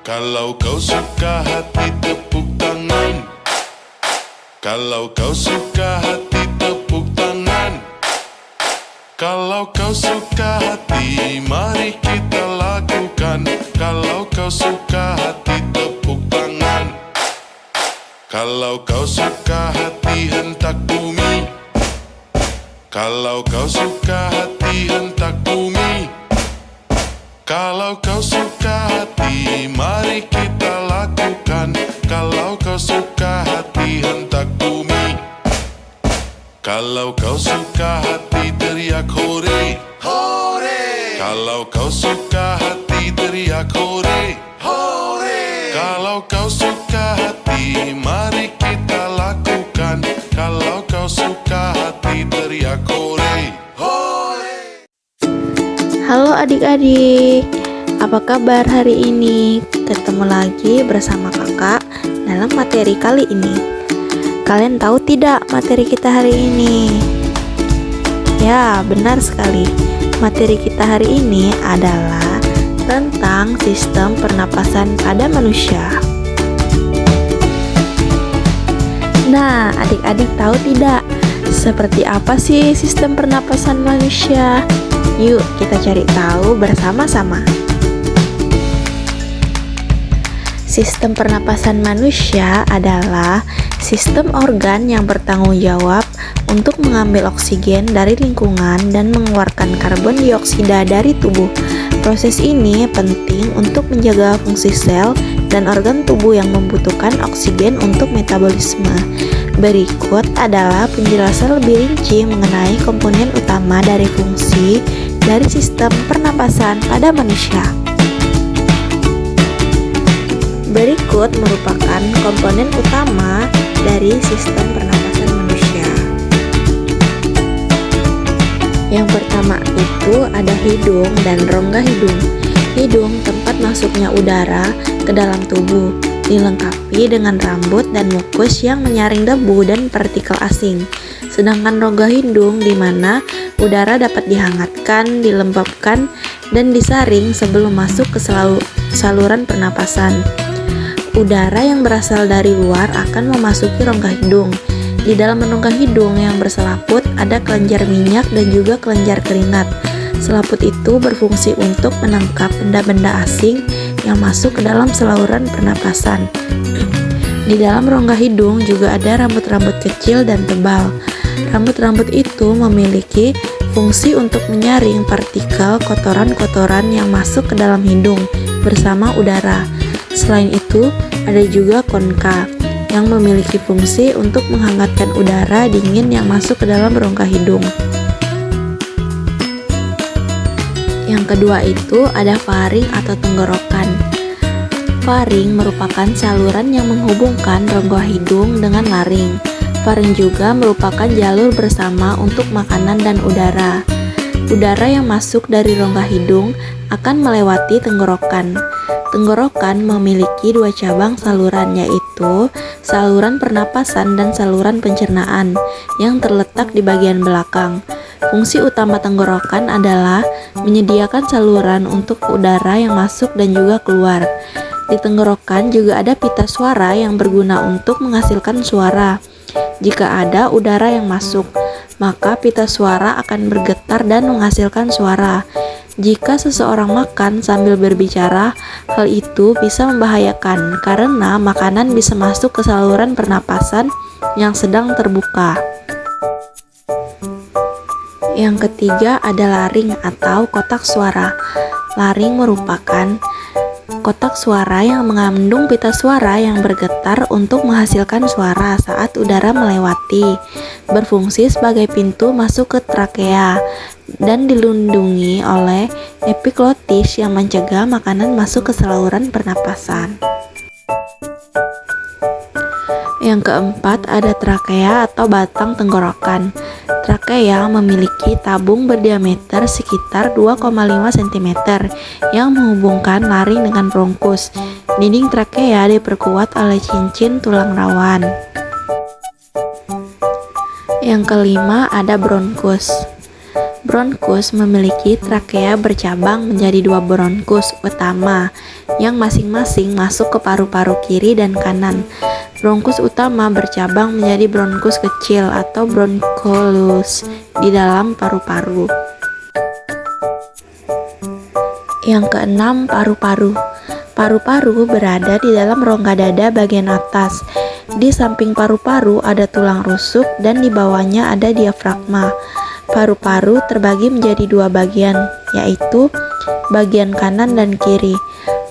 Kalau kau suka hati tepuk tangan. Kalau kau suka hati tepuk tangan. Kalau kau suka hati mari kita lakukan. Kalau kau suka hati tepuk tangan. Kalau kau suka hati hentak bumi. Kalau kau suka hati hentak bumi. Kalau kau suka hati, mari kita lakukan. Kalau kau suka hati, hentak bumi. Kalau kau suka hati, teriak hore, hore. Kalau kau suka hati, teriak hore, hore. Kalau kau suka hati, mari kita lakukan. Kalau kau suka hati, teriak hore, hore. Halo adik-adik, apa kabar hari ini? Ketemu lagi bersama kakak dalam materi kali ini. Kalian tahu tidak materi kita hari ini? Ya, benar sekali. Materi kita hari ini adalah tentang sistem pernapasan pada manusia. Nah, adik-adik tahu tidak? Seperti apa sih sistem pernapasan manusia? Yuk kita cari tahu bersama-sama. Sistem pernapasan manusia adalah sistem organ yang bertanggung jawab untuk mengambil oksigen dari lingkungan dan mengeluarkan karbon dioksida dari tubuh. Proses ini penting untuk menjaga fungsi sel dan organ tubuh yang membutuhkan oksigen untuk metabolisme. Berikut adalah penjelasan lebih rinci mengenai komponen utama dari fungsi dari sistem pernapasan pada manusia. Berikut merupakan komponen utama dari sistem pernapasan manusia. Yang pertama itu ada hidung dan rongga hidung. Hidung tempat masuknya udara ke dalam tubuh, dilengkapi dengan rambut dan mukus yang menyaring debu dan partikel asing. Sedangkan rongga hidung di mana udara dapat dihangatkan, dilembabkan, dan disaring sebelum masuk ke saluran pernapasan. Udara yang berasal dari luar akan memasuki rongga hidung. Di dalam rongga hidung yang berselaput ada kelenjar minyak dan juga kelenjar keringat. Selaput itu berfungsi untuk menangkap benda-benda asing yang masuk ke dalam saluran pernapasan. Di dalam rongga hidung juga ada rambut-rambut kecil dan tebal. Rambut-rambut itu memiliki fungsi untuk menyaring partikel kotoran-kotoran yang masuk ke dalam hidung bersama udara. Selain itu, ada juga konka yang memiliki fungsi untuk menghangatkan udara dingin yang masuk ke dalam rongga hidung. Yang kedua itu ada faring atau tenggorokan. Faring merupakan saluran yang menghubungkan rongga hidung dengan laring. Faring juga merupakan jalur bersama untuk makanan dan udara. Udara yang masuk dari rongga hidung akan melewati tenggorokan. Tenggorokan memiliki dua cabang saluran, yaitu saluran pernapasan dan saluran pencernaan yang terletak di bagian belakang. Fungsi utama tenggorokan adalah menyediakan saluran untuk udara yang masuk dan juga keluar. Di tenggorokan juga ada pita suara yang berguna untuk menghasilkan suara. Jika ada udara yang masuk, maka pita suara akan bergetar dan menghasilkan suara. Jika seseorang makan sambil berbicara, hal itu bisa membahayakan karena makanan bisa masuk ke saluran pernapasan yang sedang terbuka. Yang ketiga ada laring atau kotak suara. Laring merupakan kotak suara yang mengandung pita suara yang bergetar untuk menghasilkan suara saat udara melewati. Berfungsi sebagai pintu masuk ke trakea dan dilindungi oleh epiglotis yang mencegah makanan masuk ke saluran pernapasan. Yang keempat ada trakea atau batang tenggorokan. Trakea memiliki tabung berdiameter sekitar 2,5 cm yang menghubungkan laring dengan bronkus. Dinding trakea diperkuat oleh cincin tulang rawan. Yang kelima ada bronkus. Bronkus memiliki trakea bercabang menjadi dua bronkus utama yang masing-masing masuk ke paru-paru kiri dan kanan. Bronkus utama bercabang menjadi bronkus kecil atau bronchioles di dalam paru-paru. Yang keenam, paru-paru. Paru-paru berada di dalam rongga dada bagian atas. Di samping paru-paru ada tulang rusuk dan di bawahnya ada diafragma. Paru-paru terbagi menjadi dua bagian, yaitu bagian kanan dan kiri.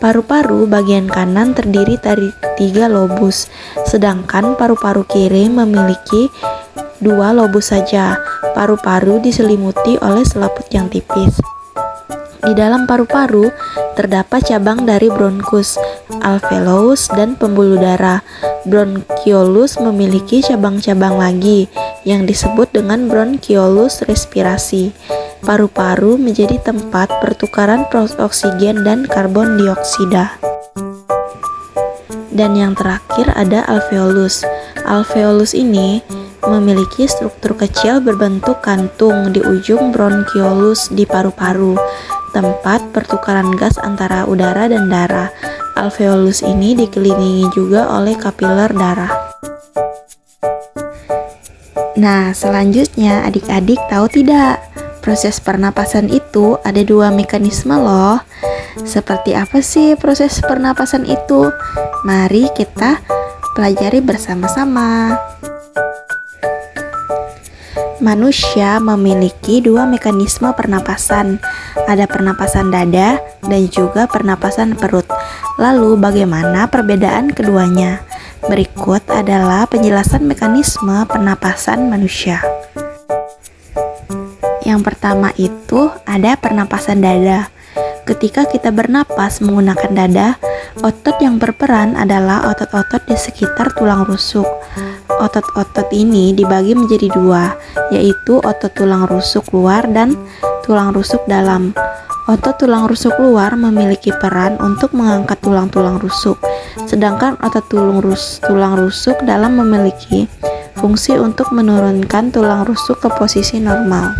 Paru-paru bagian kanan terdiri dari 3 lobus, sedangkan paru-paru kiri memiliki 2 lobus saja. Paru-paru diselimuti oleh selaput yang tipis. Di dalam paru-paru terdapat cabang dari bronkus, alveolus, dan pembuluh darah. Bronchioles memiliki cabang-cabang lagi yang disebut dengan bronchioles respirasi. Paru-paru menjadi tempat pertukaran oksigen dan karbon dioksida. Dan yang terakhir ada alveolus. Alveolus ini memiliki struktur kecil berbentuk kantung di ujung bronchioles di paru-paru, tempat pertukaran gas antara udara dan darah. Alveolus ini dikelilingi juga oleh kapiler darah. Nah, selanjutnya adik-adik tahu tidak? Proses pernapasan itu ada 2 mekanisme loh. Seperti apa sih proses pernapasan itu? Mari kita pelajari bersama-sama. Manusia memiliki 2 mekanisme pernapasan. Ada pernapasan dada dan juga pernapasan perut. Lalu bagaimana perbedaan keduanya? Berikut adalah penjelasan mekanisme pernapasan manusia. Yang pertama itu ada pernapasan dada. Ketika kita bernapas menggunakan dada, otot yang berperan adalah otot-otot di sekitar tulang rusuk. Otot-otot ini dibagi menjadi 2, yaitu otot tulang rusuk luar dan tulang rusuk dalam. Otot tulang rusuk luar memiliki peran untuk mengangkat tulang-tulang rusuk, sedangkan otot tulang rusuk dalam memiliki fungsi untuk menurunkan tulang rusuk ke posisi normal.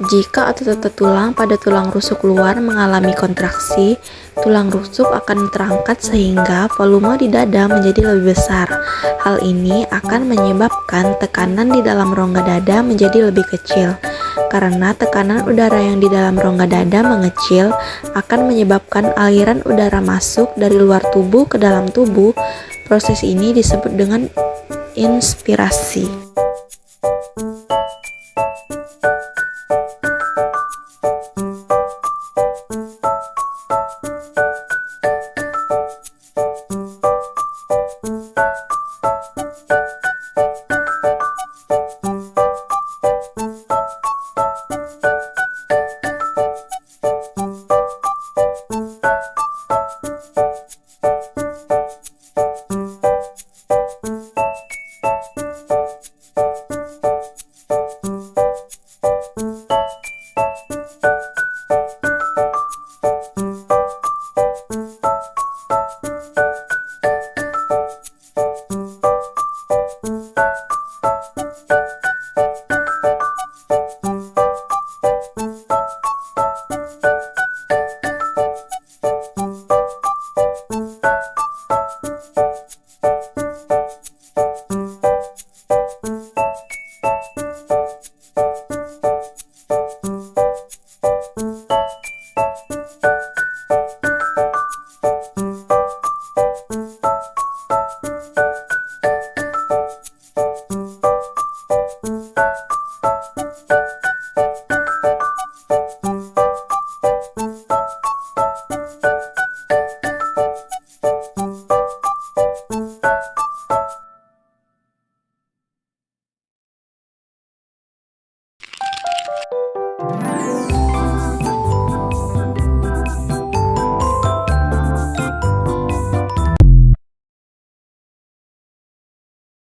Jika otot-otot tulang pada tulang rusuk luar mengalami kontraksi, tulang rusuk akan terangkat sehingga volume di dada menjadi lebih besar. Hal ini akan menyebabkan tekanan di dalam rongga dada menjadi lebih kecil. Karena tekanan udara yang di dalam rongga dada mengecil akan menyebabkan aliran udara masuk dari luar tubuh ke dalam tubuh. Proses ini disebut dengan inspirasi.